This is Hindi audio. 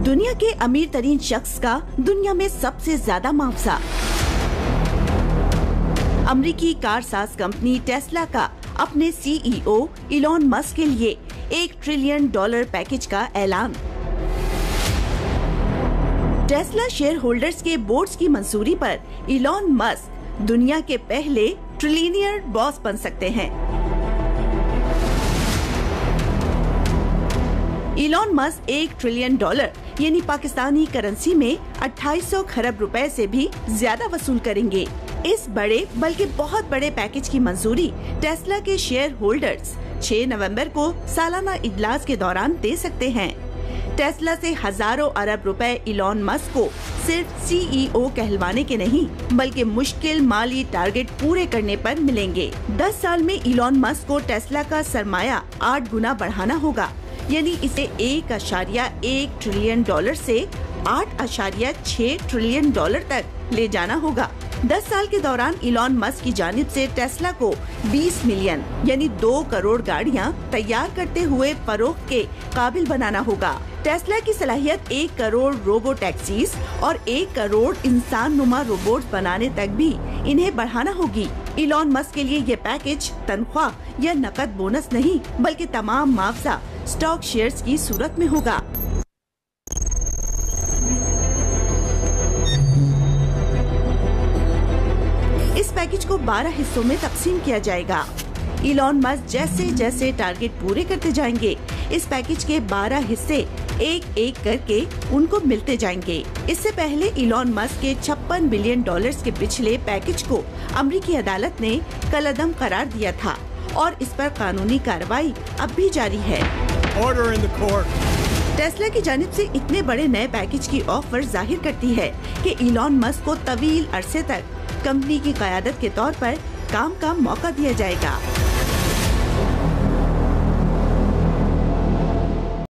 दुनिया के अमीर तरीन शख्स का दुनिया में सबसे ज्यादा मुआवजा। अमेरिकी कारसाज कंपनी टेस्ला का अपने सीईओ इलॉन मस्क के लिए $1 ट्रिलियन पैकेज का ऐलान। टेस्ला शेयर होल्डर्स के बोर्ड्स की मंजूरी पर इलॉन मस्क दुनिया के पहले ट्रिलियनियर बॉस बन सकते हैं। इलॉन मस्क $1 ट्रिलियन यानी पाकिस्तानी करेंसी में 2800 खरब रुपए से भी ज्यादा वसूल करेंगे। इस बड़े बल्कि बहुत बड़े पैकेज की मंजूरी टेस्ला के शेयर होल्डर्स 6 नवंबर को सालाना इजलास के दौरान दे सकते हैं। टेस्ला से हजारों अरब रुपए इलॉन मस्क को सिर्फ सीईओ कहलवाने के नहीं बल्कि मुश्किल माली टारगेट पूरे करने पर मिलेंगे। 10 साल में इलॉन मस्क को टेस्ला का सरमाया 8 गुना बढ़ाना होगा, यानी इसे $1.1 ट्रिलियन से $8.6 ट्रिलियन तक ले जाना होगा। 10 साल के दौरान इलॉन मस्क की जानिब से टेस्ला को 20 मिलियन यानी 2 करोड़ गाड़ियां तैयार करते हुए फरोख्त के काबिल बनाना होगा। टेस्ला की सलाहियत 1 करोड़ रोबो टैक्सीज और 1 करोड़ इंसान नुमा रोबोट बनाने तक भी इन्हें बढ़ाना होगी। इलॉन मस्क के लिए ये पैकेज तनख्वाह या नकद बोनस नहीं बल्कि तमाम मुआवजा स्टॉक शेयर्स की सूरत में होगा। इस पैकेज को 12 हिस्सों में तकसीम किया जाएगा। इलॉन मस्क जैसे जैसे टारगेट पूरे करते जाएंगे, इस पैकेज के 12 हिस्से एक एक करके उनको मिलते जाएंगे। इससे पहले इलॉन मस्क के $56 बिलियन के पिछले पैकेज को अमेरिकी अदालत ने कलअदम करार दिया था और इस पर कानूनी कार्रवाई अब भी जारी है। टेस्ला की जानिब से इतने बड़े नए पैकेज की ऑफर जाहिर करती है कि इलॉन मस्क को तवील अरसे तक कंपनी की क़यादत के तौर पर काम का मौका दिया जाएगा।